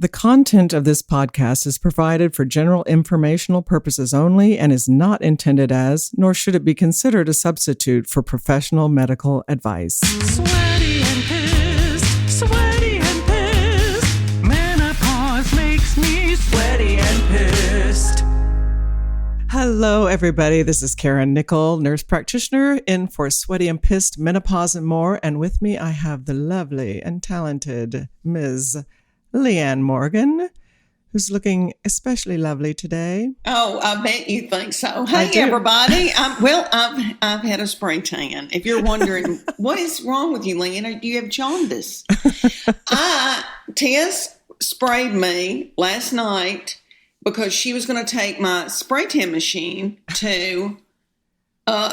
The content of this podcast is provided for general informational purposes only and is not intended as, nor should it be considered a substitute for professional medical advice. Sweaty and pissed. Menopause makes me sweaty and pissed. Hello, everybody. This is Karen Nickell, nurse practitioner in for Sweaty and Pissed, Menopause, and more. And with me, I have the lovely and talented Ms. Leanne Morgan, who's looking especially lovely today. Oh, I bet you think so. Hey, everybody. I've had a spray tan. If you're wondering, what is wrong with you, Leanne? Do you have jaundice? Tess sprayed me last night because she was going to take my spray tan machine to,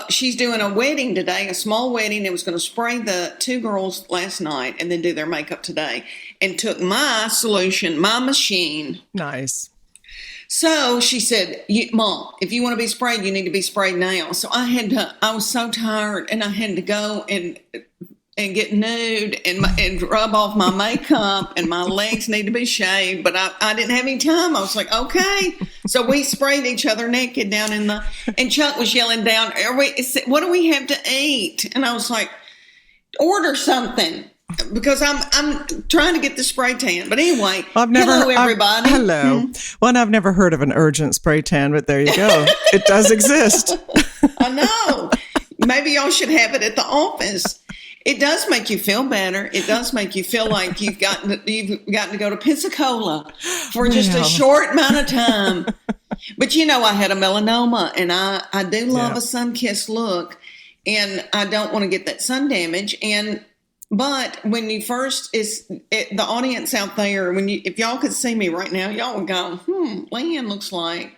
she's doing a wedding today, a small wedding. It was going to spray the two girls last night and then do their makeup today, and took my solution, my machine. Nice. So she said, Mom, if you want to be sprayed, you need to be sprayed now. So I was so tired, and I had to go and get nude and rub off my makeup, and my legs need to be shaved, but I didn't have any time. I was like, okay. So we sprayed each other naked down and Chuck was yelling down, what do we have to eat? And I was like, order something, because I'm trying to get the spray tan. But anyway, hello, everybody. Hello. Well, and I've never heard of an urgent spray tan, but there you go. It does exist. I know. Maybe y'all should have it at the office. It does make you feel better. It does make you feel like you've gotten to go to Pensacola for just a short amount of time. But I had a melanoma, and I do love a sun-kissed look, and I don't want to get that sun damage. But when you first the audience out there, if y'all could see me right now, y'all would go, Leanne looks like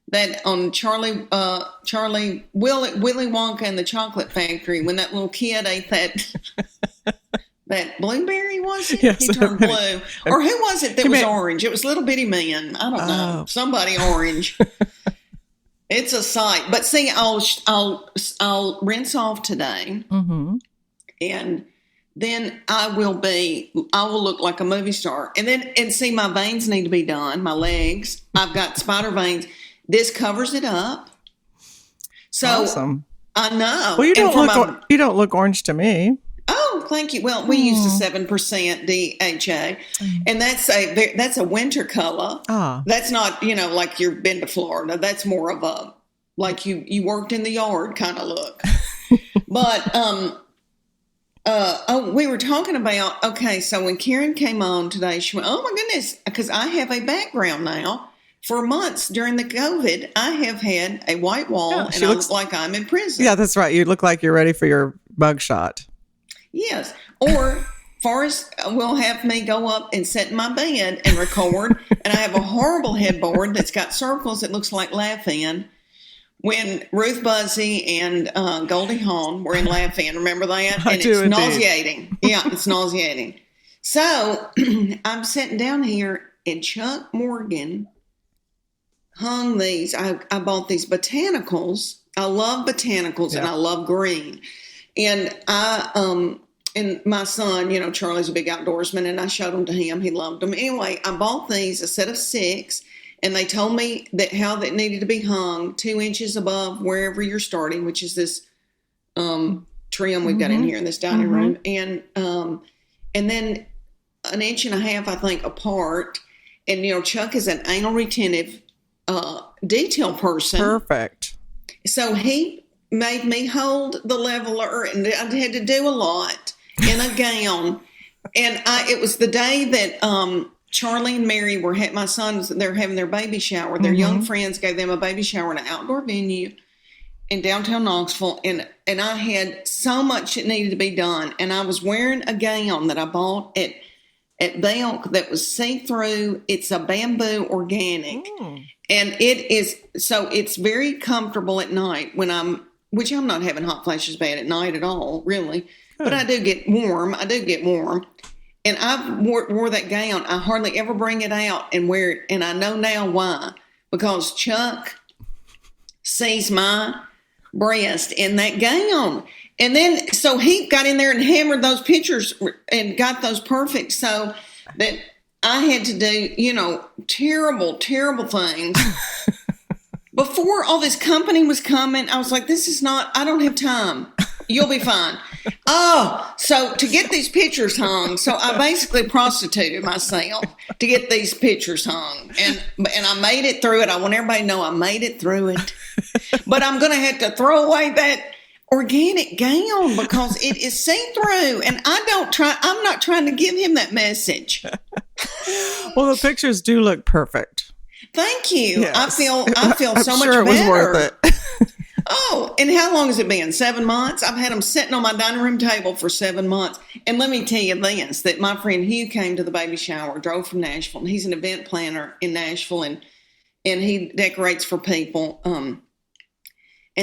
that on Willy Wonka and the Chocolate Factory, when that little kid ate that blueberry, was it? Yes, he turned blue. Or who was it that was orange? It was Little Bitty Man. I don't know. Somebody orange. It's a sight. But see, I'll rinse off today, and then I will look like a movie star. And see, my veins need to be done. My legs. I've got spider veins. This covers it up. So awesome. I know. Well, you don't look orange to me. Oh, thank you. Well, we use the 7% DHA, and that's a winter color. That's not, like you've been to Florida. That's more of a, like you worked in the yard kind of look. But, we were talking about, okay, so when Karen came on today, she went, oh my goodness, because I have a background now. For months during the COVID, I have had a white wall, and I look like I'm in prison. Yeah, that's right. You look like you're ready for your bug shot. Yes. Or Forrest will have me go up and sit in my bed and record, and I have a horrible headboard that's got circles that looks like Laugh-In. When Ruth Buzzy and Goldie Hawn were in Laugh-In, remember that? And it's nauseating. Yeah, it's nauseating. So I'm sitting down here, and Chuck Morgan hung these. I bought these botanicals. I love botanicals, and I love green. And and my son, Charlie's a big outdoorsman, and I showed them to him. He loved them. Anyway, I bought these, a set of 6, and they told me that how they needed to be hung 2 inches above wherever you're starting, which is this trim we've got in here in this dining room, and then 1.5 inches, I think, apart. And Chuck is an anal retentive detail person. Perfect. So he made me hold the leveler, and I had to do a lot in a gown. And it was the day that Charlie and Mary my sons, they're having their baby shower. Their young friends gave them a baby shower in an outdoor venue in downtown Knoxville. And I had so much that needed to be done. And I was wearing a gown that I bought at Belk that was see-through. It's a bamboo organic. And it's very comfortable at night which I'm not having hot flashes bad at night at all, really. Good. But I do get warm. And I wore that gown. I hardly ever bring it out and wear it. And I know now why. Because Chuck sees my breast in that gown. And then, so he got in there and hammered those pictures and got those perfect so that I had to do, terrible, terrible things. Before all this company was coming, I was like, I don't have time. You'll be fine. Oh, so to get these pictures hung, so I basically prostituted myself to get these pictures hung. And I made it through it. I want everybody to know I made it through it. But I'm going to have to throw away that organic gown because it is see-through. And I'm not trying to give him that message. Well, the pictures do look perfect. Thank you. Yes. I feel so much sure better. It was worth it. Oh, and how long has it been? 7 months? I've had them sitting on my dining room table for 7 months. And let me tell you this, that my friend Hugh came to the baby shower, drove from Nashville. And he's an event planner in Nashville, and he decorates for people. And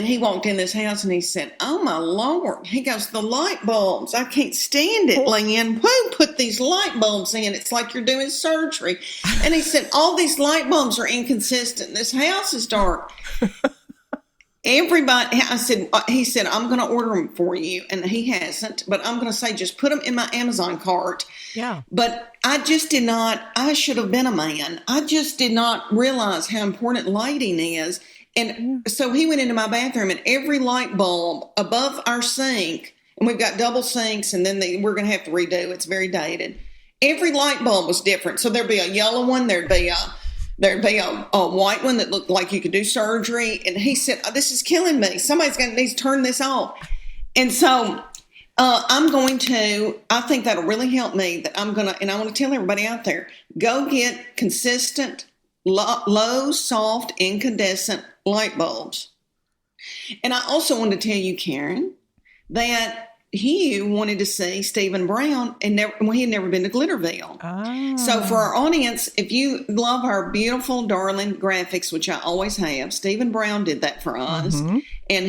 he walked in this house and he said, oh, my Lord. He goes, the light bulbs. I can't stand it, Leanne. Who put these light bulbs in? It's like you're doing surgery. And he said, all these light bulbs are inconsistent. This house is dark. Everybody, he said, I'm going to order them for you. And he hasn't, but I'm going to say, just put them in my Amazon cart. Yeah. But I should have been a man. I just did not realize how important lighting is. And so he went into my bathroom, and every light bulb above our sink, and we've got double sinks, and then we're going to have to redo. It's very dated. Every light bulb was different. So there'd be a yellow one. There'd be a white one that looked like you could do surgery. And he said, oh, this is killing me. Somebody's going to need to turn this off. And so I think that'll really help me, and I want to tell everybody out there, go get consistent, low, soft, incandescent light bulbs. And I also want to tell you, Karen, that Hugh wanted to see Stephen Brown, and he had never been to Glitterville. Ah. So for our audience, if you love our beautiful, darling graphics, which I always have, Stephen Brown did that for us. Mm-hmm. And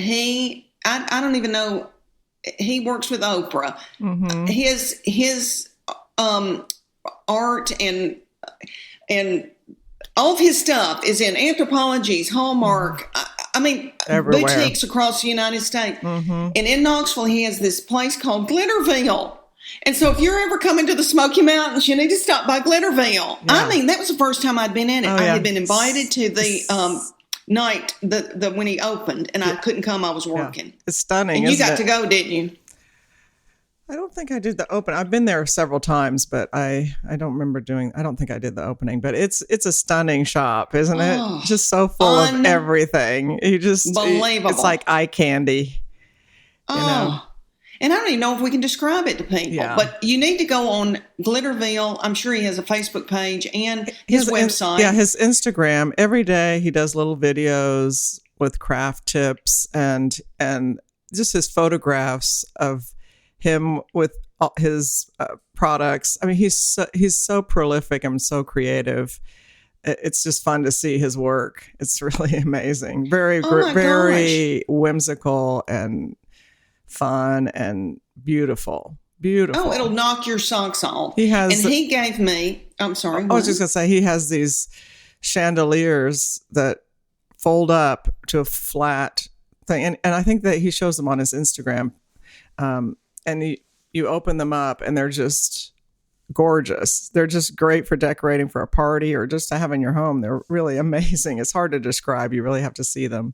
I don't even know, he works with Oprah. Mm-hmm. His art and all of his stuff is in Anthropologie's, Hallmark. I mean, everywhere. Boutiques across the United States. Mm-hmm. And in Knoxville, he has this place called Glitterville. And so if you're ever coming to the Smoky Mountains, you need to stop by Glitterville. Yeah. I mean, that was the first time I'd been in it. I had been invited to the night when he opened, and I couldn't come. I was working. Yeah. It's stunning. And you got to go, didn't you? I don't think I did the open. I've been there several times, but I don't remember I don't think I did the opening, but it's a stunning shop, isn't it? Just so full of everything. Believable. It's like eye candy. You know? And I don't even know if we can describe it to people, but you need to go on Glitterville. I'm sure he has a Facebook page and his website. His Instagram. Every day he does little videos with craft tips and just his photographs of him with his products. I mean, he's so prolific and so creative. It's just fun to see his work. It's really amazing. Very whimsical and fun and beautiful. Beautiful. Oh, it'll knock your socks off. And he gave me, I'm sorry. I was just going to say, he has these chandeliers that fold up to a flat thing. And I think that he shows them on his Instagram. And you open them up and they're just gorgeous. They're just great for decorating for a party or just to have in your home. They're really amazing. It's hard to describe. You really have to see them.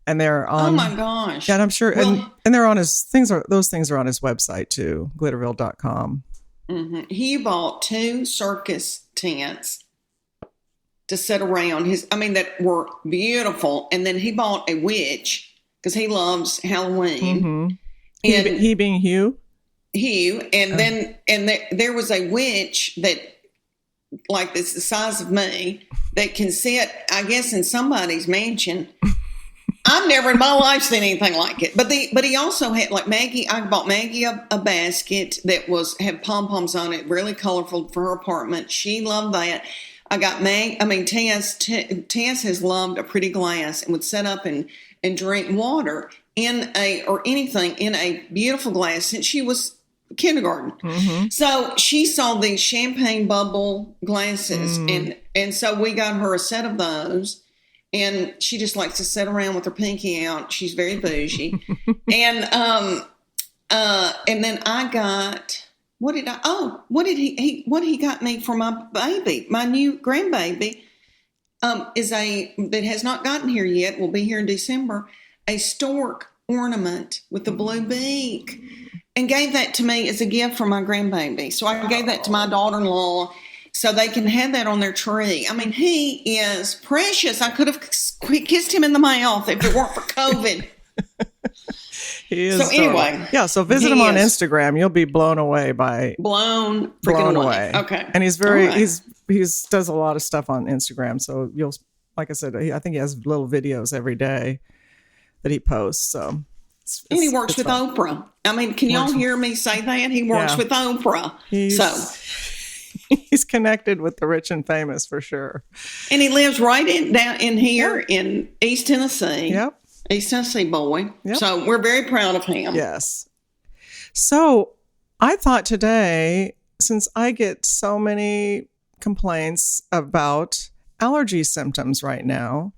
And they're on. Oh my gosh. And I'm sure. And they're on those things are on his website too, glitterville.com. Mm-hmm. He bought 2 circus tents to sit around that were beautiful. And then he bought a witch because he loves Halloween. Mm-hmm. He being Hugh? Hugh. And then there was a witch that, like this, the size of me, that can sit, I guess, in somebody's mansion. I've never in my life seen anything like it. But he also had, like Maggie, I bought Maggie a basket that had pom-poms on it, really colorful for her apartment. She loved that. I got Tess has loved a pretty glass and would set up and drink water in a beautiful glass since she was kindergarten. Mm-hmm. So she saw these champagne bubble glasses, and so we got her a set of those, and she just likes to sit around with her pinky out. She's very bougie. And then I got what did I? Oh, what he got me for my baby, my new grandbaby, is that has not gotten here yet. Will be here in December. A stork ornament with the blue beak, and gave that to me as a gift for my grandbaby. So I gave that to my daughter-in-law so they can have that on their tree. I mean, he is precious. I could have kissed him in the mouth if it weren't for COVID. He is. So anyway. Yeah, so visit him on Instagram. You'll be blown away by... Blown away. Okay. And he's very... Right. He's does a lot of stuff on Instagram. So you'll... Like I said, I think he has little videos every day that he posts. So... And he works with Oprah. I mean, can y'all hear me say that? He works with Oprah. He's connected with the rich and famous for sure. And he lives right down in here in East Tennessee. Yep. East Tennessee boy. Yep. So we're very proud of him. Yes. So I thought today, since I get so many complaints about allergy symptoms right now,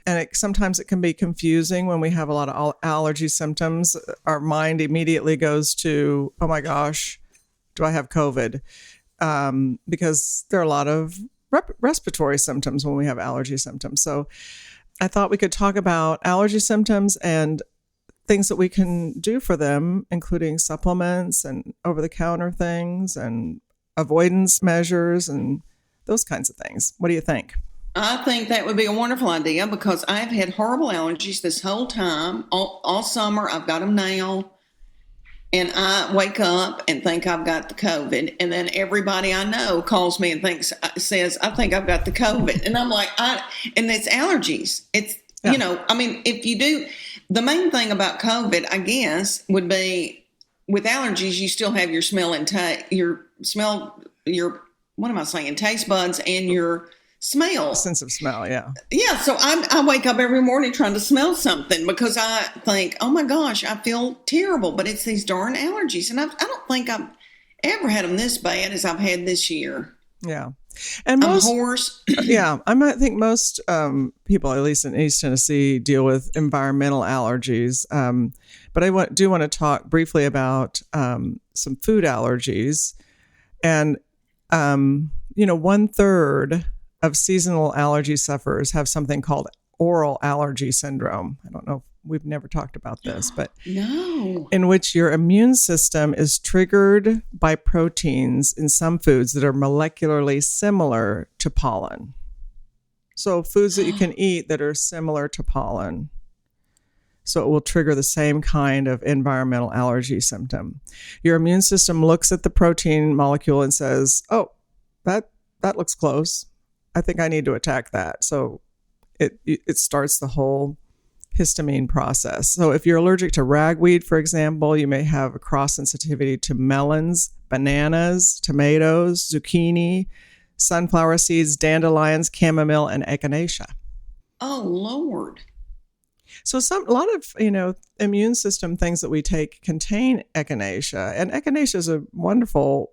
and sometimes it can be confusing when we have a lot of allergy symptoms. Our mind immediately goes to, oh my gosh, do I have COVID? Because there are a lot of respiratory symptoms when we have allergy symptoms. So I thought we could talk about allergy symptoms and things that we can do for them, including supplements and over-the-counter things and avoidance measures and those kinds of things. What do you think? I think that would be a wonderful idea because I've had horrible allergies this whole time. All summer, I've got them now. And I wake up and think I've got the COVID. And then everybody I know calls me and says, I think I've got the COVID. And I'm like, and it's allergies. It's, I mean, if you do, the main thing about COVID, I guess, would be with allergies, you still have your smell and taste buds and your smell. Sense of smell, yeah. Yeah, so I wake up every morning trying to smell something because I think, oh my gosh, I feel terrible, but it's these darn allergies. And I don't think I've ever had them this bad as I've had this year. Yeah. And most, I'm hoarse. Yeah, I think most people, at least in East Tennessee, deal with environmental allergies. But I do want to talk briefly about some food allergies. And, 1/3 of seasonal allergy sufferers have something called oral allergy syndrome. I don't know. We've never talked about this, but no. In which your immune system is triggered by proteins in some foods that are molecularly similar to pollen. So foods that you can eat that are similar to pollen. So it will trigger the same kind of environmental allergy symptom. Your immune system looks at the protein molecule and says, oh, that looks close. I think I need to attack that. So it starts the whole histamine process. So if you're allergic to ragweed, for example, you may have a cross sensitivity to melons, bananas, tomatoes, zucchini, sunflower seeds, dandelions, chamomile, and echinacea. Oh, Lord. So a lot of, immune system things that we take contain echinacea. And echinacea is a wonderful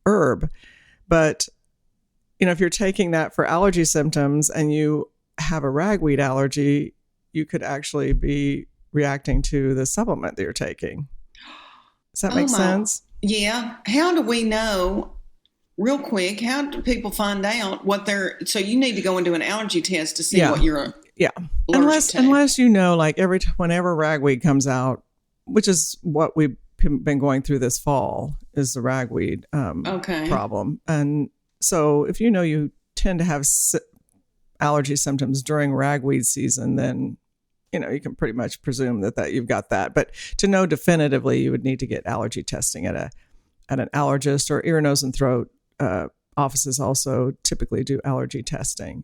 herb. But, if you're taking that for allergy symptoms and you have a ragweed allergy, you could actually be reacting to the supplement that you're taking. Does that make sense? Yeah. How do we know, real quick, how do people find out so you need to go and do an allergy test to see what you're allergic to. Unless whenever ragweed comes out, which is what we've been going through this fall, is the ragweed problem. And so if you tend to have allergy symptoms during ragweed season, then you can pretty much presume that you've got that. But to know definitively, you would need to get allergy testing at an allergist, or ear, nose, and throat offices also typically do allergy testing.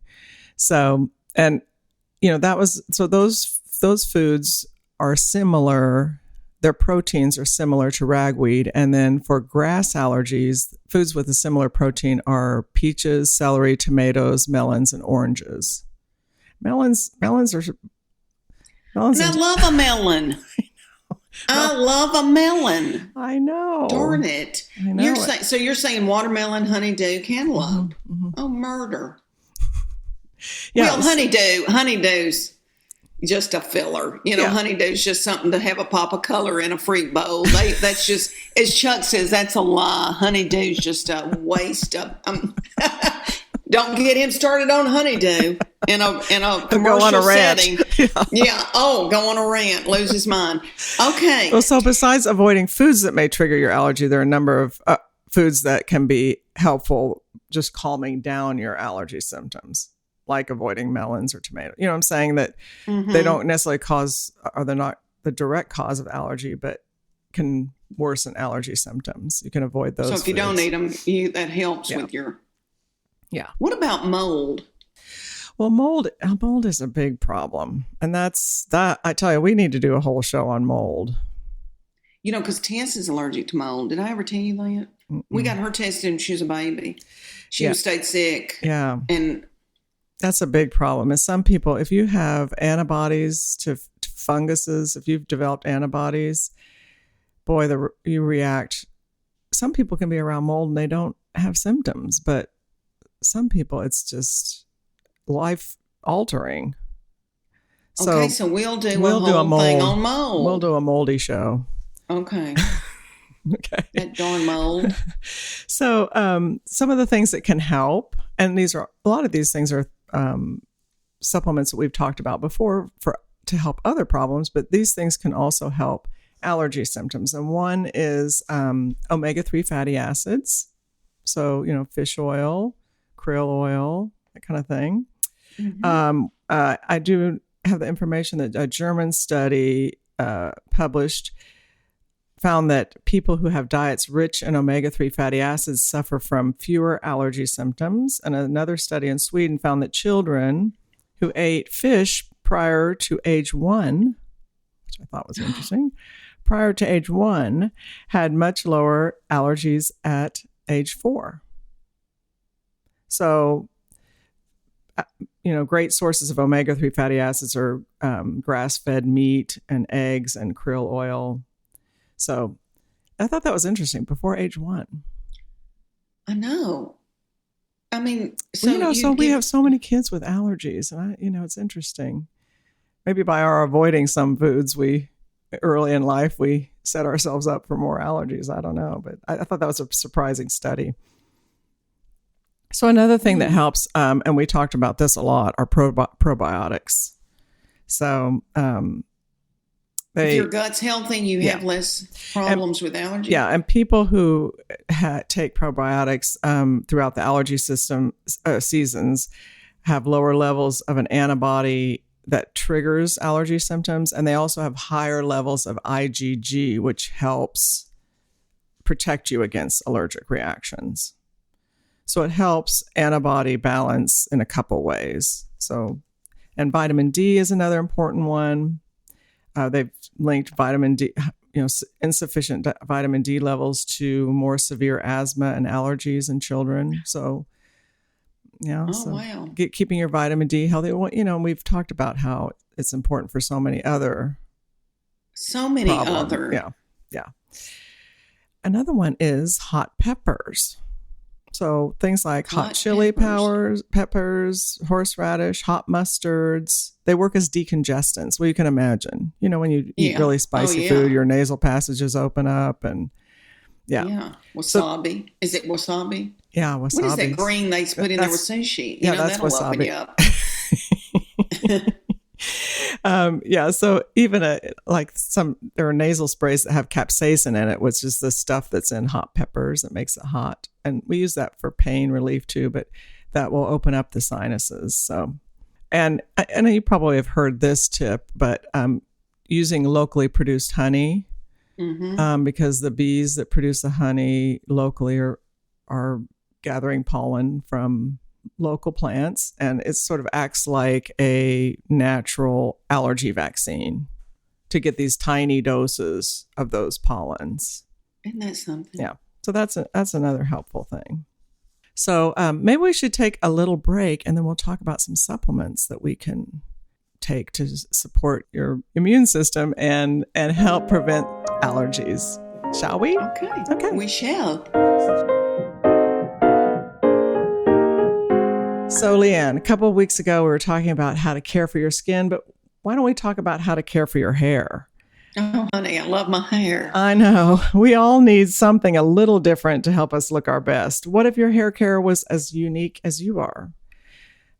So, and those foods are similar. Their proteins are similar to ragweed. And then for grass allergies, foods with a similar protein are peaches, celery, tomatoes, melons, and oranges. Melons are. And I love a melon. I love a melon. I know. Darn it. I know. You're saying watermelon, honeydew, cantaloupe. Mm-hmm. Oh, murder. Yes. Well, honeydews. just a filler. Yeah. Honeydew's just something to have a pop of color in a fruit bowl. That's just, as Chuck says, that's a lie. Honeydew's just a waste of. Don't get him started on honeydew in a commercial setting. Yeah. Oh, go on a rant, lose his mind. Okay. Well, so besides avoiding foods that may trigger your allergy, there are a number of foods that can be helpful, just calming down your allergy symptoms, like avoiding melons or tomatoes. You know what I'm saying? That they don't necessarily cause, or they're not the direct cause of allergy, but can worsen allergy symptoms. You can avoid those. So if you don't eat them, that helps with your. Yeah. What about mold? Well, mold is a big problem. And that I tell you, we need to do a whole show on mold. Because Tess is allergic to mold. Did I ever tell you that? Mm-mm. We got her tested when she was a baby. She stayed sick. Yeah. And that's a big problem. And some people, if you have antibodies to funguses, if you've developed antibodies, boy, you react. Some people can be around mold and they don't have symptoms, but some people, it's just life altering. So we'll do a whole thing on mold. We'll do a moldy show. Okay. Okay. That darn mold. So some of the things that can help, and a lot of these things are supplements that we've talked about before to help other problems, but these things can also help allergy symptoms. And one is omega-3 fatty acids. So, fish oil, krill oil, that kind of thing. Mm-hmm. I do have the information that a German study published found that people who have diets rich in omega-3 fatty acids suffer from fewer allergy symptoms. And another study in Sweden found that children who ate fish prior to age 1, which I thought was interesting, prior to age 1 had much lower allergies at age 4. So, great sources of omega-3 fatty acids are grass-fed meat and eggs and krill oil. So I thought that was interesting, before age 1. I know. I mean, we have so many kids with allergies, and it's interesting. Maybe by our avoiding some foods, early in life, we set ourselves up for more allergies. I don't know, but I thought that was a surprising study. So another thing that helps, and we talked about this a lot, are probiotics. So if your gut's healthy, you have less problems with allergies. Yeah, and people who take probiotics throughout the allergy seasons have lower levels of an antibody that triggers allergy symptoms, and they also have higher levels of IgG, which helps protect you against allergic reactions. So it helps antibody balance in a couple ways. So, and vitamin D is another important one. They've linked vitamin D, insufficient vitamin D levels to more severe asthma and allergies in children. So, wow. Keeping your vitamin D healthy. Well, we've talked about how it's important for so many other problems. Yeah. Another one is hot peppers. So things like hot chili peppers, horseradish, hot mustards, they work as decongestants. Well, you can imagine, when you eat really spicy food, your nasal passages open up and Yeah. Wasabi. Is it wasabi? Yeah, wasabi. What is that green they put in there with sushi? That's that'll wasabi. open you up. So even there are nasal sprays that have capsaicin in it, which is the stuff that's in hot peppers that makes it hot. And we use that for pain relief too, but that will open up the sinuses. So, and I know you probably have heard this tip, but using locally produced honey, because the bees that produce the honey locally are gathering pollen from local plants, and it sort of acts like a natural allergy vaccine to get these tiny doses of those pollens. Isn't that something? Yeah. So that's another helpful thing. So maybe we should take a little break, and then we'll talk about some supplements that we can take to support your immune system and help prevent allergies. Shall we? Okay. We shall. So Leanne, a couple of weeks ago, we were talking about how to care for your skin, but why don't we talk about how to care for your hair? Oh, honey, I love my hair. I know. We all need something a little different to help us look our best. What if your hair care was as unique as you are?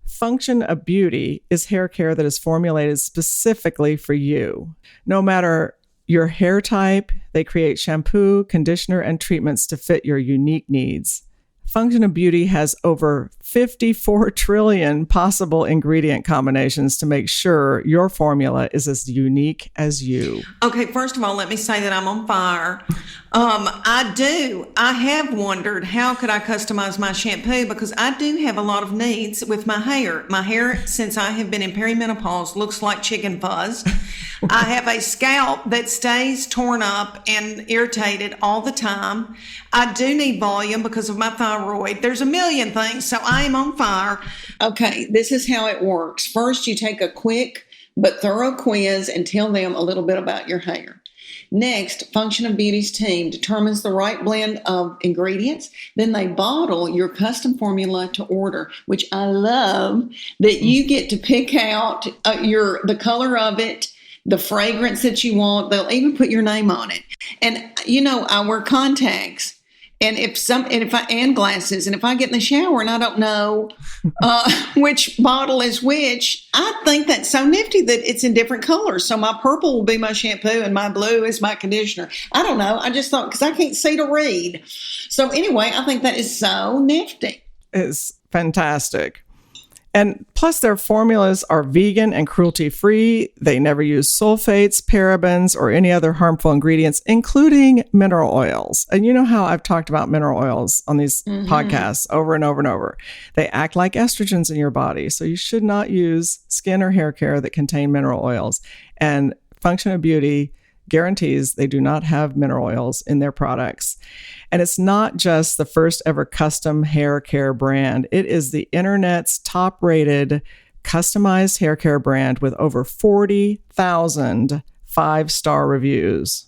Function of Beauty is hair care that is formulated specifically for you. No matter your hair type, they create shampoo, conditioner, and treatments to fit your unique needs. Function of Beauty has over 54 trillion possible ingredient combinations to make sure your formula is as unique as you. Okay, first of all, let me say that I'm on fire. I have wondered how could I customize my shampoo because I do have a lot of needs with my hair. My hair, since I have been in perimenopause, looks like chicken fuzz. I have a scalp that stays torn up and irritated all the time. I do need volume because of my thyroid. There's a million things, so I am on fire. Okay, this is how it works. First, you take a quick but thorough quiz and tell them a little bit about your hair. Next, Function of Beauty's team determines the right blend of ingredients. Then they bottle your custom formula to order, which I love that you get to pick out the color of it, the fragrance that you want. They'll even put your name on it. And I wear contacts. And and glasses, and if I get in the shower and I don't know which bottle is which, I think that's so nifty that it's in different colors. So my purple will be my shampoo and my blue is my conditioner. I don't know. I just thought, because I can't see to read. So anyway, I think that is so nifty. It's fantastic. And plus their formulas are vegan and cruelty-free. They never use sulfates, parabens, or any other harmful ingredients, including mineral oils. And you know how I've talked about mineral oils on these podcasts over and over and over. They act like estrogens in your body. So you should not use skin or hair care that contain mineral oils. And Function of Beauty guarantees they do not have mineral oils in their products. And it's not just the first ever custom hair care brand. It is the internet's top-rated customized hair care brand with over 40,000 five-star reviews.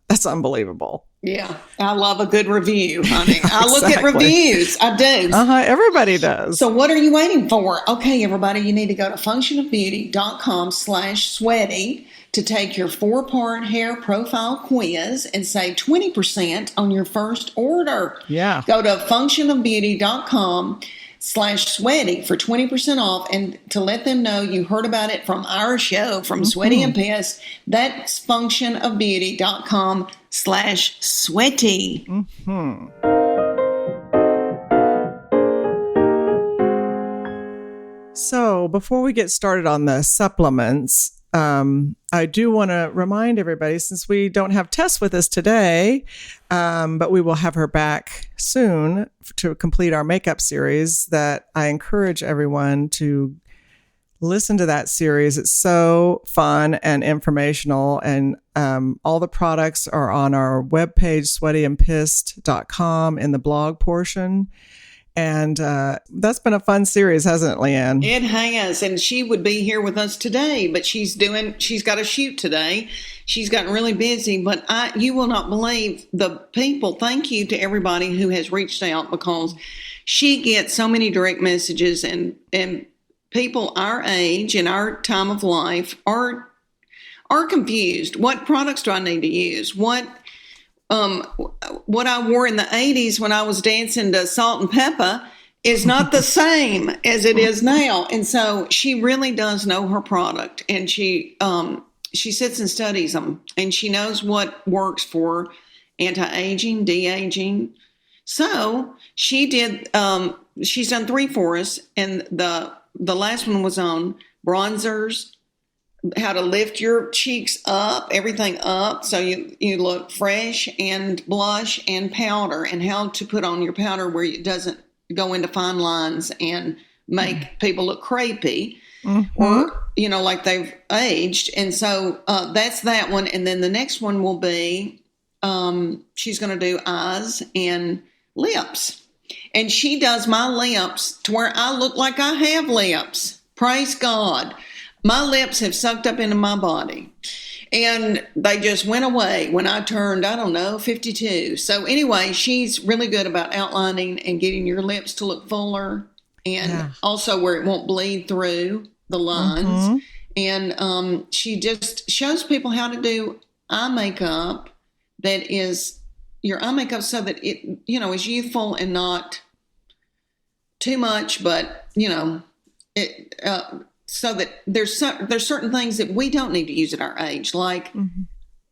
That's unbelievable. Yeah, I love a good review, honey. I look at reviews. I do. Everybody does. So what are you waiting for? Okay, everybody, you need to go to functionofbeauty.com/sweaty to take your 4-part hair profile quiz and save 20% on your first order. Yeah. Go to functionofbeauty.com/sweaty for 20% off and to let them know you heard about it from our show, from Sweaty and Pissed. That's functionofbeauty.com/sweaty. So before we get started on the supplements, I do want to remind everybody, since we don't have Tess with us today, but we will have her back soon to complete our makeup series, that I encourage everyone to listen to that series. It's so fun and informational, and all the products are on our webpage, sweatyandpissed.com, in the blog portion. And that's been a fun series, hasn't it, Leanne? It has. And she would be here with us today, but she's got a shoot today. She's gotten really busy, but you will not believe the people. Thank you to everybody who has reached out, because she gets so many direct messages, and people our age and our time of life are confused. What products do I need to use? What I wore in the 80s when I was dancing to Salt and Pepper is not the same as it is now. And so she really does know her product, and she sits and studies them, and she knows what works for anti-aging, de-aging. So she did, she's done 3 for us, and the last one was on bronzers, how to lift your cheeks up, everything up, so you look fresh, and blush and powder, and how to put on your powder where it doesn't go into fine lines and make people look crepey or, like they've aged. And so that's that one. And then the next one will be, she's going to do eyes and lips. And she does my lips to where I look like I have lips. Praise God. My lips have sucked up into my body, and they just went away when I turned, 52. So anyway, she's really good about outlining and getting your lips to look fuller, and also where it won't bleed through the lines. And she just shows people how to do eye makeup that is your eye makeup so that it, is youthful and not too much, but, it, so that there's certain things that we don't need to use at our age. Like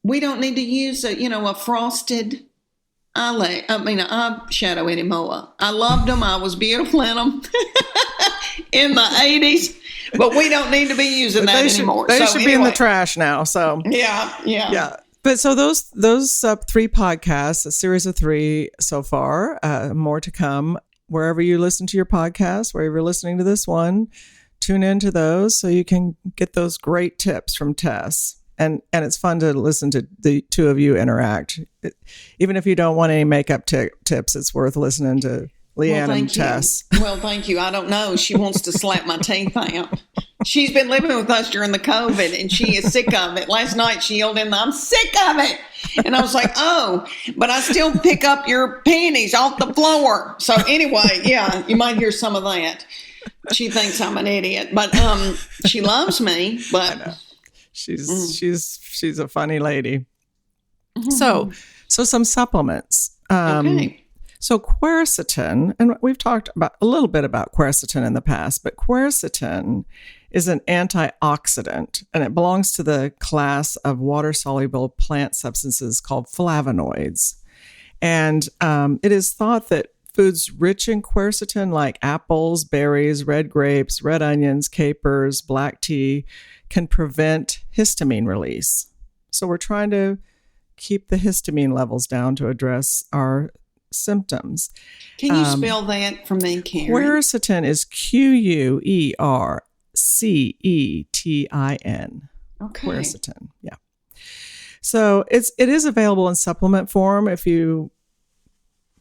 we don't need to use a frosted eyeshadow anymore. I loved them. I was beautiful in them in the 80s, but we don't need to be using that anymore. They should be in the trash now. So yeah. But so those 3 podcasts, a series of 3 so far, more to come. Wherever you listen to your podcast, wherever you're listening to this one, tune into those so you can get those great tips from Tess. And it's fun to listen to the 2 of you interact. Even if you don't want any makeup tips, it's worth listening to Leanne and Tess. Well, thank you. I don't know. She wants to slap my teeth out. She's been living with us during the COVID, and she is sick of it. Last night, she yelled in, "I'm sick of it." And I was like, oh, but I still pick up your panties off the floor. So anyway, yeah, you might hear some of that. She thinks I'm an idiot, but she loves me. But she's a funny lady. So some supplements. Okay. So quercetin, and we've talked about a little bit about quercetin in the past, but quercetin is an antioxidant, and it belongs to the class of water-soluble plant substances called flavonoids. And it is thought that foods rich in quercetin, like apples, berries, red grapes, red onions, capers, black tea, can prevent histamine release. So we're trying to keep the histamine levels down to address our symptoms. Can you spell that for me, Karen? Quercetin is Quercetin. Okay. Quercetin, yeah. So it is available in supplement form if you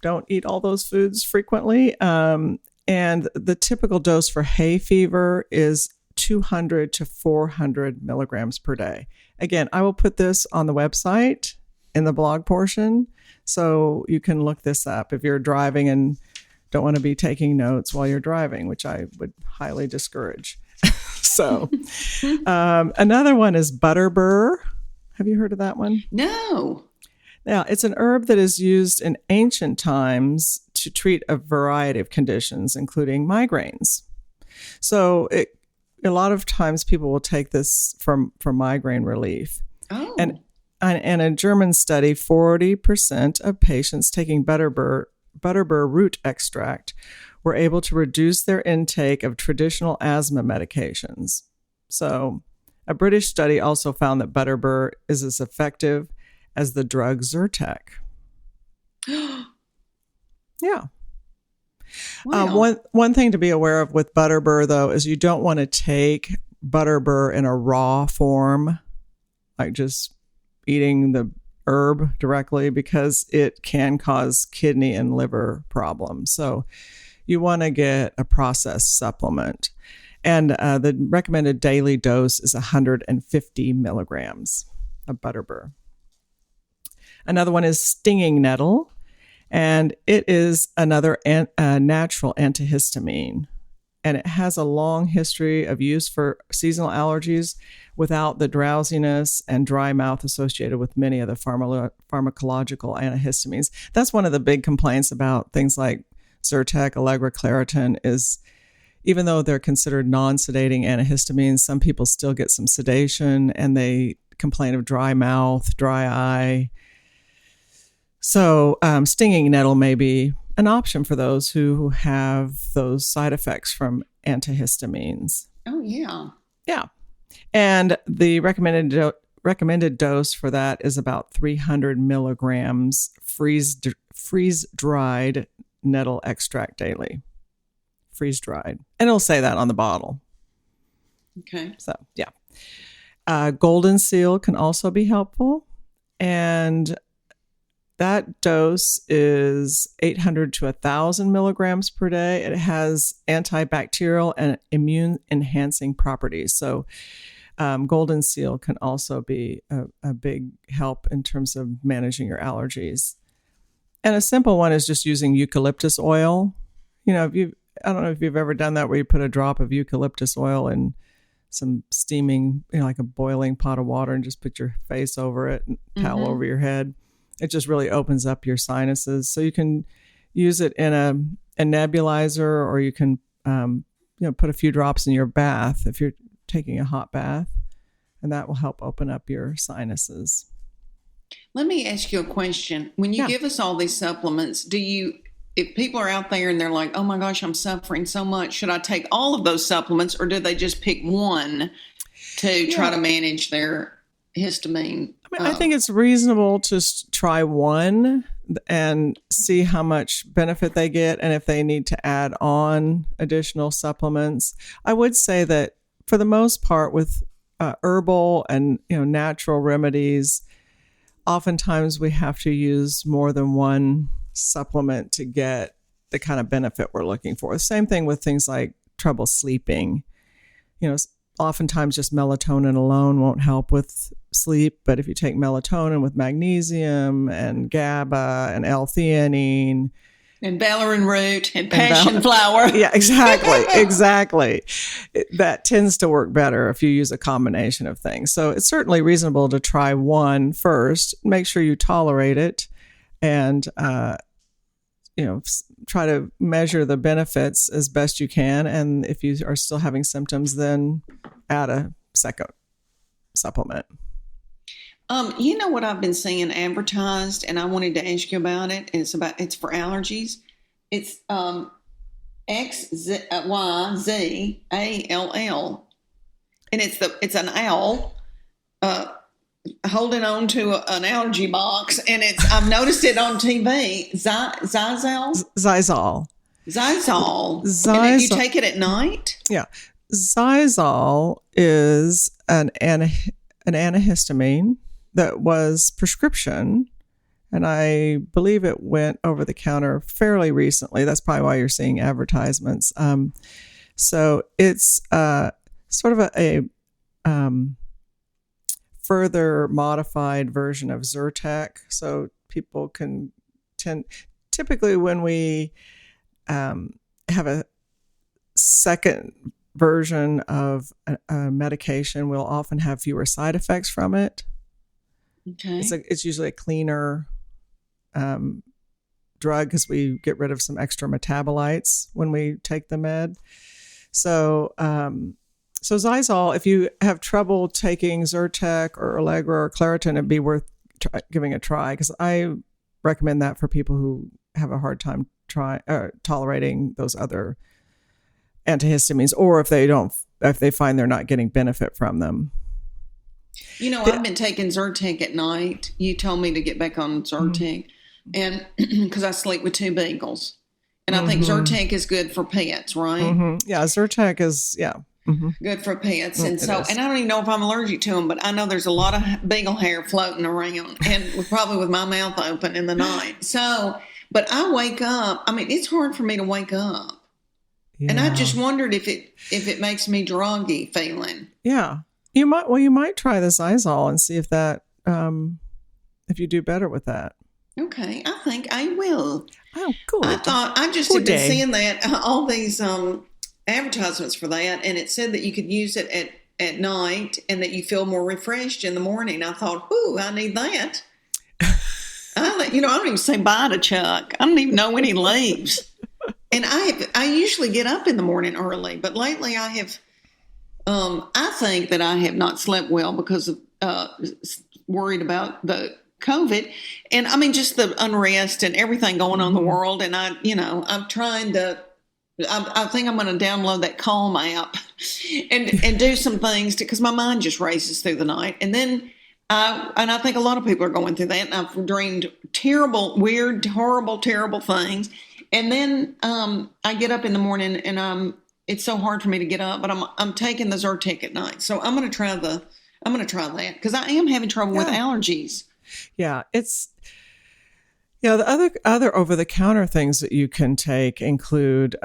don't eat all those foods frequently. And the typical dose for hay fever is 200 to 400 milligrams per day. Again, I will put this on the website in the blog portion, so you can look this up if you're driving and don't want to be taking notes while you're driving, which I would highly discourage. So another one is butterbur. Have you heard of that one? No. Now, it's an herb that is used in ancient times to treat a variety of conditions, including migraines. So a lot of times people will take this for migraine relief. Oh. And in a German study, 40% of patients taking butterbur root extract were able to reduce their intake of traditional asthma medications. So a British study also found that butterbur is as effective as the drug Zyrtec. Yeah. Wow. One thing to be aware of with butterbur, though, is you don't want to take butterbur in a raw form, like just eating the herb directly, because it can cause kidney and liver problems. So you want to get a processed supplement. And the recommended daily dose is 150 milligrams of butterbur. Another one is stinging nettle, and it is another natural antihistamine. And it has a long history of use for seasonal allergies without the drowsiness and dry mouth associated with many of the pharmacological antihistamines. That's one of the big complaints about things like Zyrtec, Allegra, Claritin is, even though they're considered non-sedating antihistamines, some people still get some sedation and they complain of dry mouth, dry eye. So stinging nettle may be an option for those who have those side effects from antihistamines. Oh, yeah. Yeah. And the recommended dose for that is about 300 milligrams freeze-dried nettle extract daily. Freeze-dried. And it'll say that on the bottle. Okay. So, yeah. Golden seal can also be helpful. And that dose is 800 to 1,000 milligrams per day. It has antibacterial and immune-enhancing properties. So golden seal can also be a big help in terms of managing your allergies. And a simple one is just using eucalyptus oil. You know, I don't know if you've ever done that, where you put a drop of eucalyptus oil in some steaming, like a boiling pot of water, and just put your face over it and towel over your head. It just really opens up your sinuses. So you can use it in a nebulizer, or you can put a few drops in your bath if you're taking a hot bath, and that will help open up your sinuses. Let me ask you a question. When you give us all these supplements, if people are out there and they're like, oh my gosh, I'm suffering so much, should I take all of those supplements, or do they just pick one to try to manage their histamine? I think it's reasonable to try one and see how much benefit they get, and if they need to add on additional supplements. I would say that for the most part, with herbal and natural remedies, oftentimes we have to use more than one supplement to get the kind of benefit we're looking for. Same thing with things like trouble sleeping. Oftentimes just melatonin alone won't help with sleep, but if you take melatonin with magnesium and GABA and L-theanine and valerian root and passion flower. Yeah, exactly. That tends to work better if you use a combination of things. So it's certainly reasonable to try one first, make sure you tolerate it, and try to measure the benefits as best you can. And if you are still having symptoms, then add a second supplement. You know what I've been seeing advertised, and I wanted to ask you about it. And it's for allergies. It's XYZALL, and it's an owl holding on to an allergy box, and I've noticed it on TV. Zizal. And if you take it at night? Yeah. Zizal is an antihistamine that was prescription, and I believe it went over the counter fairly recently. That's probably why you're seeing advertisements. So it's sort of a further modified version of Zyrtec. So people can typically when we have a second version of a medication, we'll often have fewer side effects from it. Okay. It's usually a cleaner drug because we get rid of some extra metabolites when we take the med. So Zizal, if you have trouble taking Zyrtec or Allegra or Claritin, it'd be worth giving a try, because I recommend that for people who have a hard time tolerating those other antihistamines, or if they find they're not getting benefit from them. I've been taking Zyrtec at night. You told me to get back on Zyrtec, and because I sleep with 2 beagles, and I think Zyrtec is good for pets, right? Yeah, Zyrtec is good for pets, and I don't even know if I'm allergic to them, but I know there's a lot of beagle hair floating around, and probably with my mouth open in the night. So, but I wake up. I mean, it's hard for me to wake up. Yeah. And I just wondered if it makes me druggy feeling. Yeah. You might try the Zizal and see if that if you do better with that. Okay, I think I will. Oh, cool. I just had been seeing that all these advertisements for that, and it said that you could use it at night and that you feel more refreshed in the morning. I thought, ooh, I need that. I don't even say bye to Chuck. I don't even know when he leaves. And I usually get up in the morning early, but lately I have. I think that I have not slept well because of worried about the COVID, and I mean just the unrest and everything going on in the world. And I'm trying to. I think I'm going to download that Calm app and do some things because my mind just races through the night. And then I think a lot of people are going through that. And I've dreamed terrible, weird, horrible, terrible things. And then I get up in the morning and it's so hard for me to get up, but I'm taking the Zyrtec at night. So I'm going to try that because I am having trouble with allergies. Yeah, the other over-the-counter things that you can take include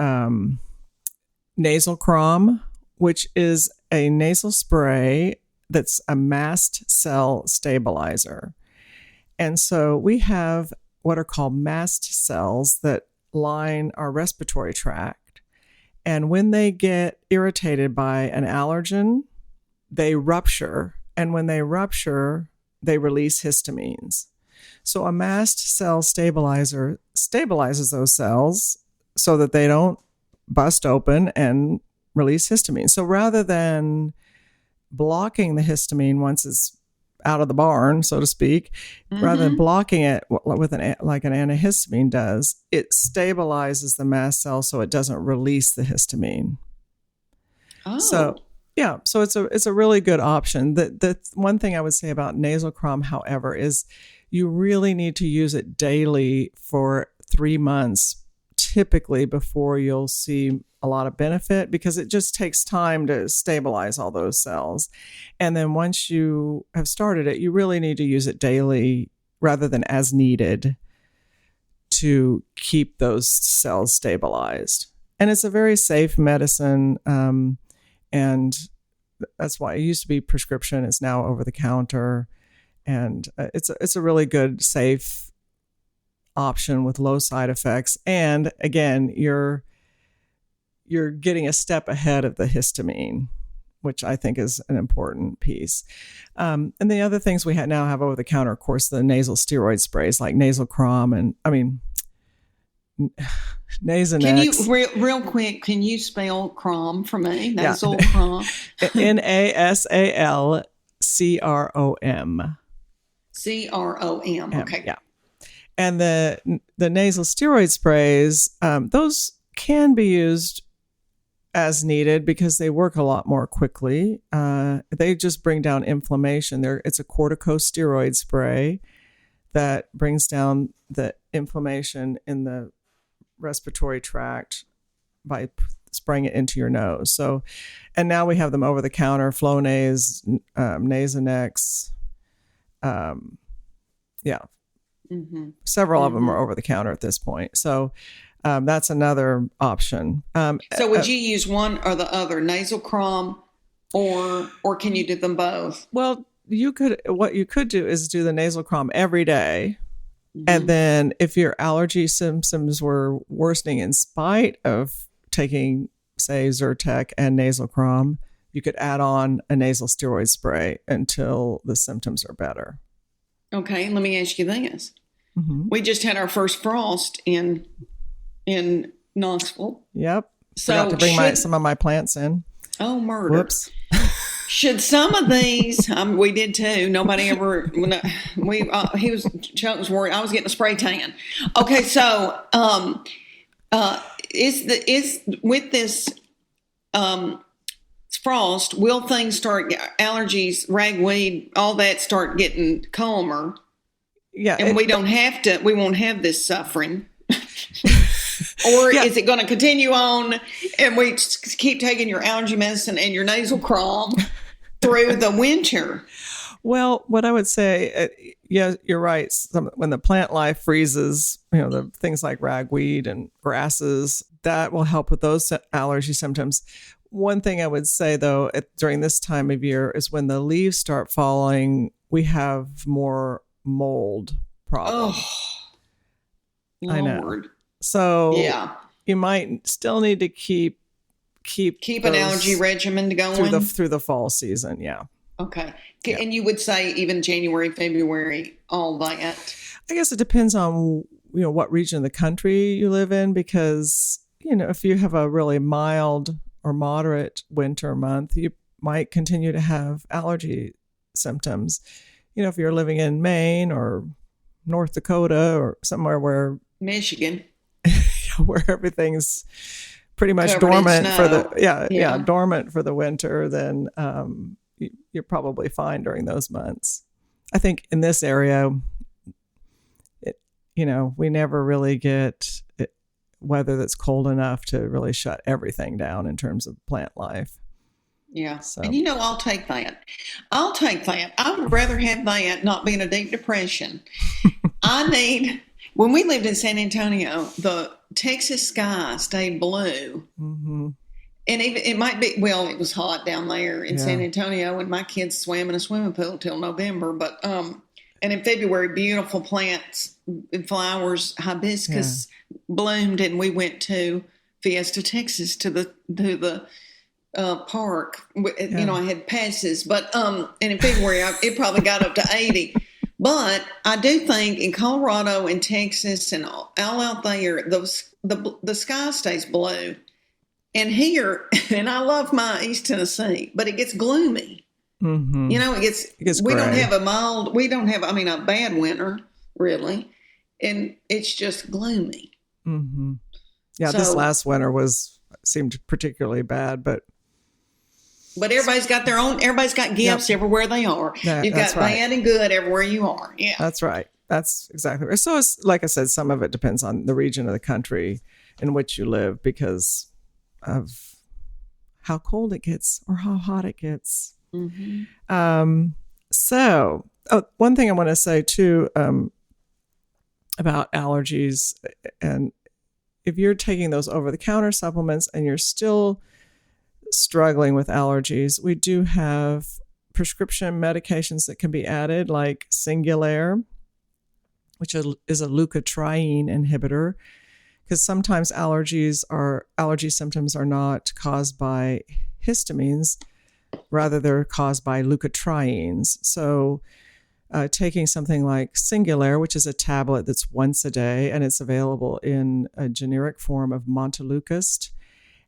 nasal crom, which is a nasal spray that's a mast cell stabilizer. And so we have what are called mast cells that line our respiratory tract. And when they get irritated by an allergen, they rupture. And when they rupture, they release histamines. So a mast cell stabilizer stabilizes those cells so that they don't bust open and release histamine. So rather than blocking the histamine once it's out of the barn, so to speak, rather than blocking it with like an antihistamine does, it stabilizes the mast cell so it doesn't release the histamine. Oh. So yeah, so it's a really good option. The one thing I would say about nasal crom, however, is you really need to use it daily for 3 months, typically, before you'll see a lot of benefit, because it just takes time to stabilize all those cells. And then once you have started it, you really need to use it daily rather than as needed to keep those cells stabilized. And it's a very safe medicine. And that's why it used to be prescription. It's now over the counter. And it's a really good, safe option with low side effects. And again, you're getting a step ahead of the histamine, which I think is an important piece. And the other things we now have over the counter, of course, the nasal steroid sprays like nasal crom and Nasonex. Can you real quick? Can you spell crom for me? Nasal crom. NASALCROM. CROM. Okay. Yeah. And the nasal steroid sprays, those can be used as needed because they work a lot more quickly. They just bring down inflammation. It's a corticosteroid spray that brings down the inflammation in the respiratory tract by spraying it into your nose. So, and now we have them over the counter, Flonase, Nasonex. Several of them are over the counter at this point. So that's another option. So would you use one or the other, nasal crom, or can you do them both? Well, what you could do is do the nasal crom every day. And then if your allergy symptoms were worsening in spite of taking, say, Zyrtec and nasal crom, you could add on a nasal steroid spray until the symptoms are better. Okay, let me ask you this. We just had our first frost in Knoxville. Yep. So forgot to bring some of my plants in. Oh, murder. Whoops. Should some of these, we did too. Nobody ever, Chuck was worried. I was getting a spray tan. Okay, so is with this frost, will things start, allergies, ragweed, all that start getting calmer? Yeah. And we won't have this suffering. Or is it going to continue on and we just keep taking your allergy medicine and your nasal crom through the winter? Well, what I would say, yeah, you're right. When the plant life freezes, the things like ragweed and grasses, that will help with those allergy symptoms. One thing I would say, though, during this time of year is when the leaves start falling, we have more mold problems. Oh, I know. Lord. So you might still need to keep an allergy regimen going through the fall season. Yeah. Okay. Yeah. And you would say even January, February, all that. I guess it depends on what region of the country you live in, because if you have a really mild or moderate winter month, you might continue to have allergy symptoms. If you're living in Maine or North Dakota or somewhere where Michigan. where everything's pretty much covered dormant for dormant for the winter, then you're probably fine during those months. I think in this area, we never really get weather that's cold enough to really shut everything down in terms of plant life. Yeah. So. And I'll take that. I would rather have that not be in a deep depression. When we lived in San Antonio, the Texas sky stayed blue. Mm-hmm. And even it might be, it was hot down there in San Antonio, and my kids swam in a swimming pool till November. But, and in February, beautiful plants and flowers, hibiscus bloomed, and we went to Fiesta, Texas to the park. I had passes, but and in February it probably got up to 80. But I do think in Colorado and Texas and all out there, the sky stays blue. And here, and I love my East Tennessee, but it gets gloomy. Mm-hmm. It gets we gray. don't have a bad winter, really. And it's just gloomy. Mm-hmm. Yeah, this last winter seemed particularly bad, but everybody's got gifts everywhere they are. You've got bad and good everywhere you are. Yeah. That's right. That's exactly right. So it's, like I said, some of it depends on the region of the country in which you live because of how cold it gets or how hot it gets. Mm-hmm. One thing I want to say too, about allergies, and if you're taking those over-the-counter supplements and you're still struggling with allergies, we do have prescription medications that can be added, like Singulair, which is a leukotriene inhibitor, because sometimes allergy symptoms are not caused by histamines, rather they're caused by leukotrienes. So taking something like Singulair, which is a tablet that's once a day, and it's available in a generic form of Montelukast,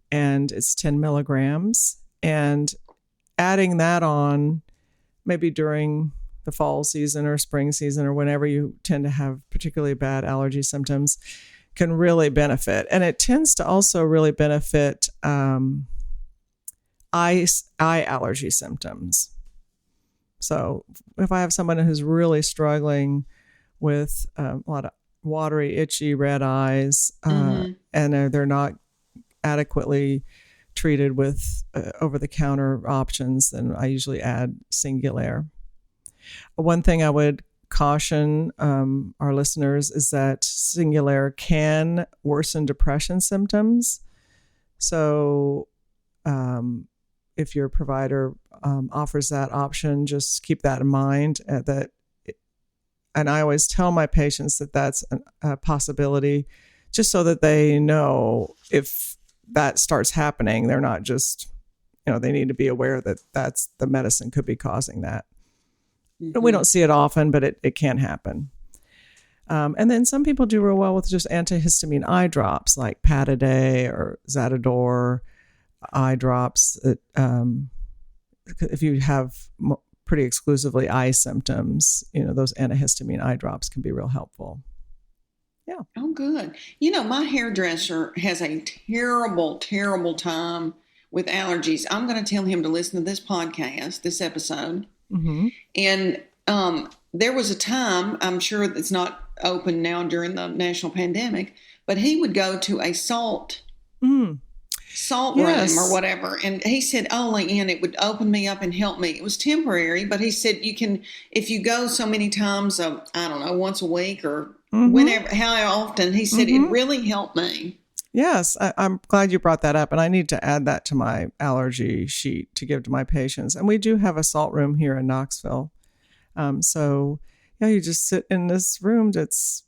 and it's 10 milligrams, and adding that on maybe during the fall season or spring season or whenever you tend to have particularly bad allergy symptoms can really benefit. And it tends to also really benefit eye allergy symptoms. So if I have someone who's really struggling with a lot of watery, itchy, red eyes, and they're not adequately treated with over-the-counter options, then I usually add Singulair. One thing I would caution our listeners is that Singulair can worsen depression symptoms. So if your provider offers that option, just keep that in mind. And I always tell my patients that that's a possibility, just so that they know if that starts happening, they're not just, they need to be aware that that's the medicine could be causing that. Mm-hmm. We don't see it often, but it can happen. And then some people do real well with just antihistamine eye drops like Pataday or Zatador eye drops. That, if you have pretty exclusively eye symptoms, those antihistamine eye drops can be real helpful. Yeah. Oh, good. My hairdresser has a terrible, terrible time with allergies. I'm going to tell him to listen to this episode. Mm-hmm. And there was a time, I'm sure it's not open now during the national pandemic, but he would go to a salt room or whatever. And he said, oh, Leanne, it would open me up and help me. It was temporary, but he said if you go so many times, I don't know, once a week or whenever, how often, he said it really helped me. Yes, I'm glad you brought that up. And I need to add that to my allergy sheet to give to my patients. And we do have a salt room here in Knoxville. So you just sit in this room that's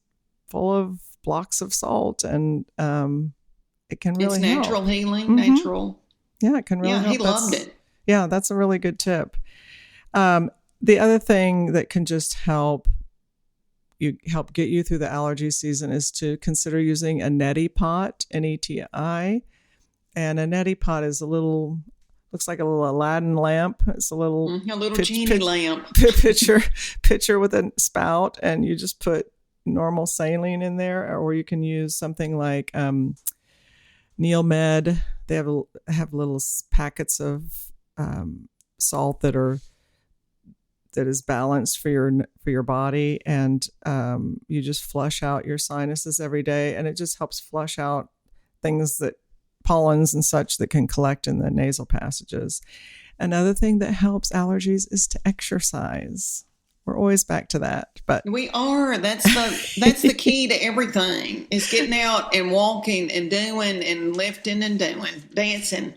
full of blocks of salt, and it can really help. It's natural healing, natural. Yeah, it can really help. Yeah, he loved it. Yeah, that's a really good tip. The other thing that can just help get you through the allergy season is to consider using a neti pot, Neti. And a neti pot is looks like a little Aladdin lamp. It's a little genie lamp. Pitcher with a spout, and you just put normal saline in there, or you can use something like Neil Med. They have little packets of salt that is balanced for your body, and you just flush out your sinuses every day, and it just helps flush out things pollens and such that can collect in the nasal passages. Another thing that helps allergies is to exercise. We're always back to that, but we are. That's the key to everything, is getting out and walking and doing and lifting and doing, dancing.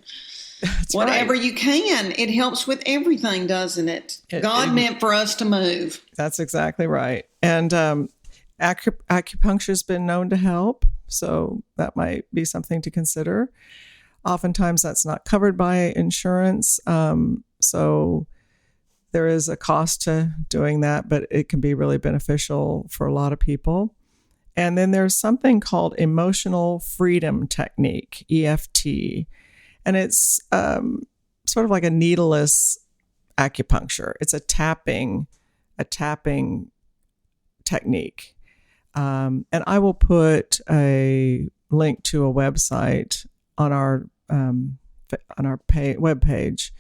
That's whatever right. You can. It helps with everything, doesn't it? God meant for us to move. That's exactly right. And acupuncture has been known to help, so that might be something to consider. Oftentimes that's not covered by insurance. So there is a cost to doing that, but it can be really beneficial for a lot of people. And then there's something called emotional freedom technique, EFT. And it's sort of like a needleless acupuncture. It's a tapping technique. And I will put a link to a website on our webpage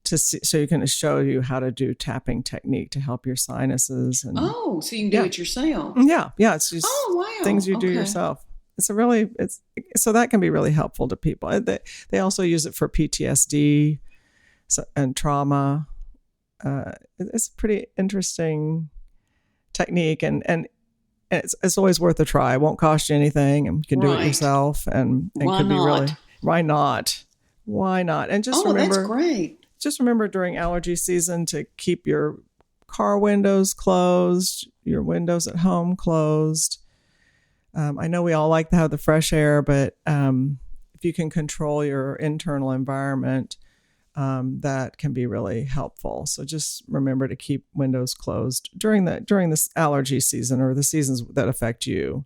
to see, so you can show you how to do tapping technique to help your sinuses. And so you can do it yourself. Yeah. It's just things you do yourself. So that can be really helpful to people. They also use it for PTSD and trauma. It's a pretty interesting technique, and it's always worth a try. It won't cost you anything, and you can do it yourself. And why could be not? Really, why not? And just remember, that's great. Just remember during allergy season to keep your car windows closed, your windows at home closed. I know we all like to have the fresh air, but if you can control your internal environment, that can be really helpful. So just remember to keep windows closed during this allergy season or the seasons that affect you.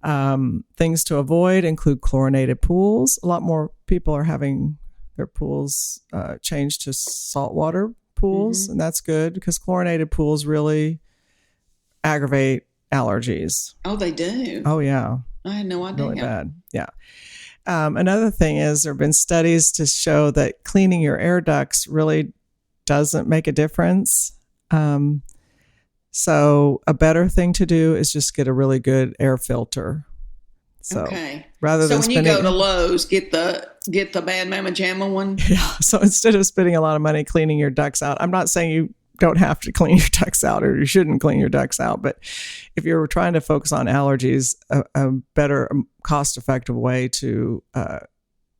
Things to avoid include chlorinated pools. A lot more people are having their pools changed to saltwater pools, and that's good because chlorinated pools really aggravate allergies. Oh, they do? Oh, yeah. I had no idea. Really bad. Yeah. Another thing is there have been studies to show that cleaning your air ducts really doesn't make a difference. So a better thing to do is just get a really good air filter. So rather than when you go to Lowe's, get the Bad Mama Jamma one. Yeah. So instead of spending a lot of money cleaning your ducts out, I'm not saying you don't have to clean your ducts out or you shouldn't clean your ducts out, but if you're trying to focus on allergies, a better cost-effective way to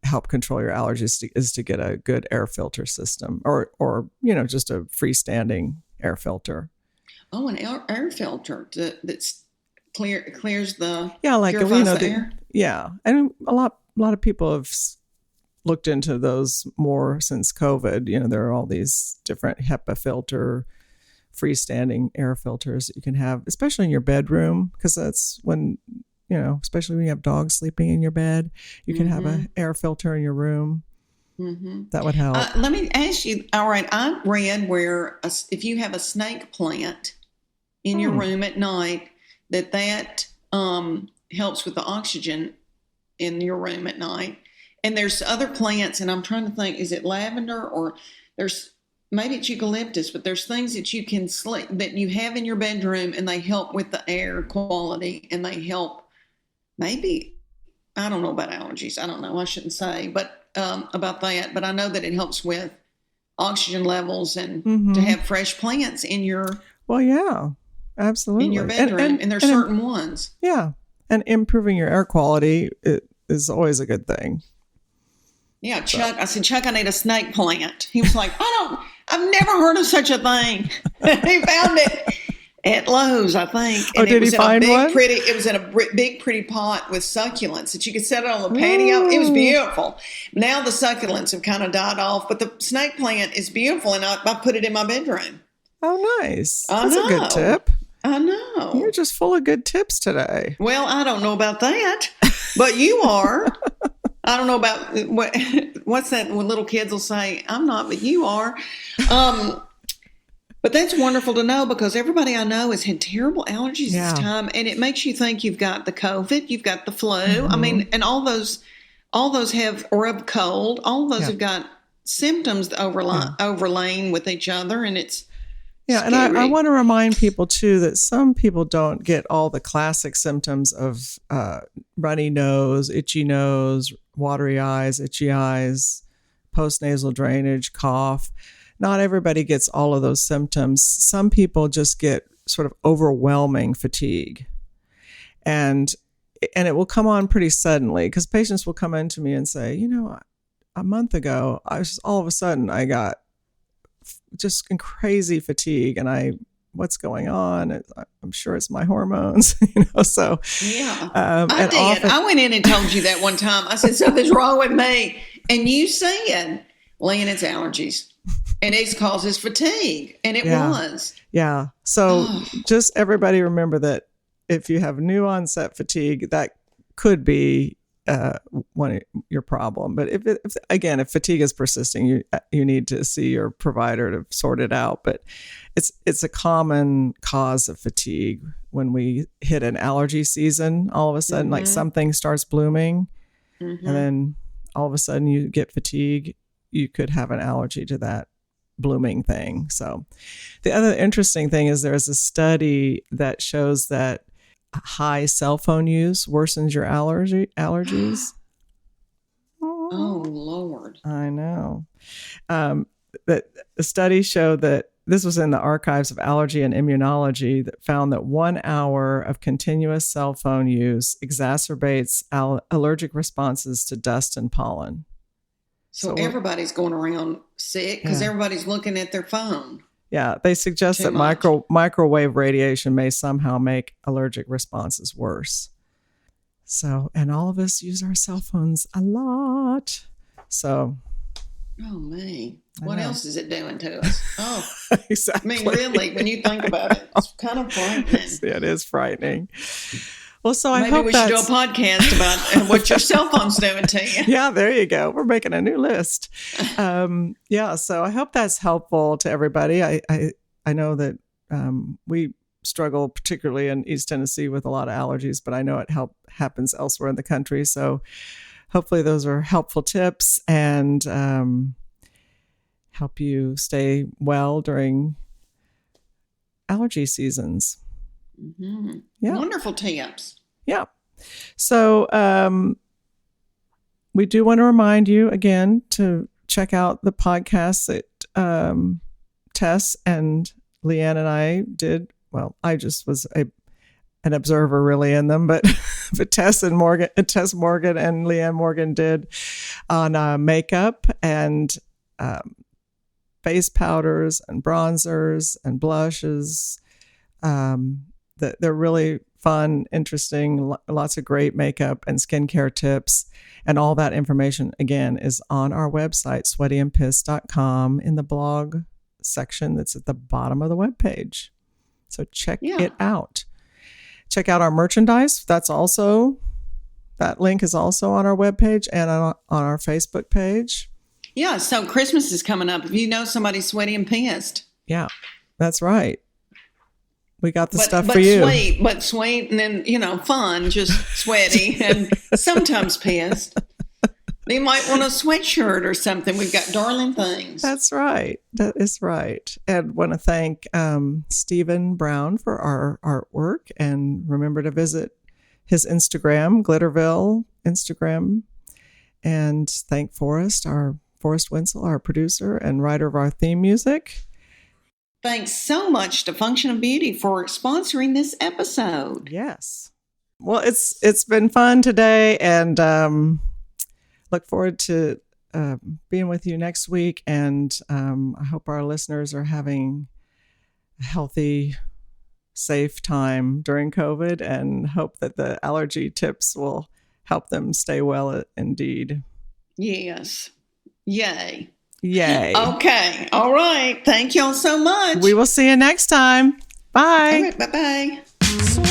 help control your allergies is to get a good air filter system or just a freestanding air filter. Oh, an air filter that's clears the the air. Yeah, and a lot of people have looked into those more since COVID. There are all these different HEPA filter, freestanding air filters that you can have, especially in your bedroom, because that's when especially when you have dogs sleeping in your bed, you can have an air filter in your room. That would help. Let me ask you. All right, I read where if you have a snake plant in your room at night, that helps with the oxygen in your room at night. And there's other plants, and I'm trying to think, is it lavender or maybe it's eucalyptus, but there's things that you can that you have in your bedroom, and they help with the air quality, and they help maybe, I don't know about allergies. I don't know. I shouldn't say, but about that. But I know that it helps with oxygen levels and to have fresh plants in your absolutely in your bedroom, and there's certain ones. Yeah, and improving your air quality is always a good thing. Yeah, Chuck. I said, Chuck, I need a snake plant. He was like, I've never heard of such a thing. He found it at Lowe's, I think. And did he find one? It was in a big, pretty pot with succulents that you could set it on the patio. It was beautiful. Now the succulents have kind of died off, but the snake plant is beautiful, and I put it in my bedroom. Oh, nice. That's a good tip. I know. You're just full of good tips today. Well, I don't know about that, but you are. I don't know about what's that when little kids will say, I'm not, but you are. But that's wonderful to know because everybody I know has had terrible allergies this time. And it makes you think you've got the COVID, you've got the flu. I mean, and all those have, or a cold, all those have got symptoms overlaying with each other. And it's scary. And I want to remind people too that some people don't get all the classic symptoms of runny nose, itchy nose, watery eyes, itchy eyes, postnasal drainage, cough. Not everybody gets all of those symptoms. Some people just get sort of overwhelming fatigue. And it will come on pretty suddenly because patients will come in to me and say, a month ago, all of a sudden I got just crazy fatigue and I what's going on. I'm sure it's my hormones, so. Yeah, I and did. often- I went in and told you that one time. I said, something's wrong with me. And you said, Leanne, it's allergies. And it causes fatigue. And it was. Yeah. So just everybody remember that if you have new onset fatigue, that could be one of your problem. But if fatigue is persisting, you need to see your provider to sort it out. But it's a common cause of fatigue when we hit an allergy season. All of a sudden, like something starts blooming, and then all of a sudden you get fatigue. You could have an allergy to that blooming thing. So the other interesting thing is there's a study that shows that high cell phone use worsens your allergies. Oh, Lord. I know. That the study showed that this was in the Archives of Allergy and Immunology that found that 1 hour of continuous cell phone use exacerbates allergic responses to dust and pollen. So everybody's going around sick because everybody's looking at their phone. Yeah, they suggest that microwave radiation may somehow make allergic responses worse. So, and all of us use our cell phones a lot. So. Oh, man. What else is it doing to us? Oh, exactly. I mean, really, when you think about it, it's kind of frightening. It is frightening. Well, so Maybe we should do a podcast about what your cell phone's doing to you. Yeah, there you go. We're making a new list. So I hope that's helpful to everybody. I know that we struggle particularly in East Tennessee with a lot of allergies, but I know it happens elsewhere in the country. So hopefully those are helpful tips and help you stay well during allergy seasons. Mm-hmm. Yeah. Wonderful tips. Yeah. So we do want to remind you again to check out the podcasts that Tess and Leanne and I did. Well, I just was an observer really in them, but Tess Morgan and Leanne Morgan did on makeup and face powders and bronzers and blushes. They're really fun, interesting, lots of great makeup and skincare tips. And all that information, again, is on our website, sweatyandpissed.com, in the blog section that's at the bottom of the webpage. So check it out. Check out our merchandise. That link is also on our webpage and on our Facebook page. Yeah, so Christmas is coming up. If you know somebody sweaty and pissed. Yeah, that's right. We got the stuff for you. Sweet, and then, fun, just sweaty and sometimes pissed. You might want a sweatshirt or something. We've got darling things. That's right. That is right. And want to thank Stephen Brown for our artwork. And remember to visit his Instagram, Glitterville Instagram. And thank Forrest Wenzel, our producer and writer of our theme music. Thanks so much to Function of Beauty for sponsoring this episode. Yes. Well, it's been fun today, and look forward to being with you next week. And I hope our listeners are having a healthy, safe time during COVID, and hope that the allergy tips will help them stay well indeed. Yes. Yay. Yay. Okay. All right. Thank y'all so much. We will see you next time. Bye. All right. Bye-bye.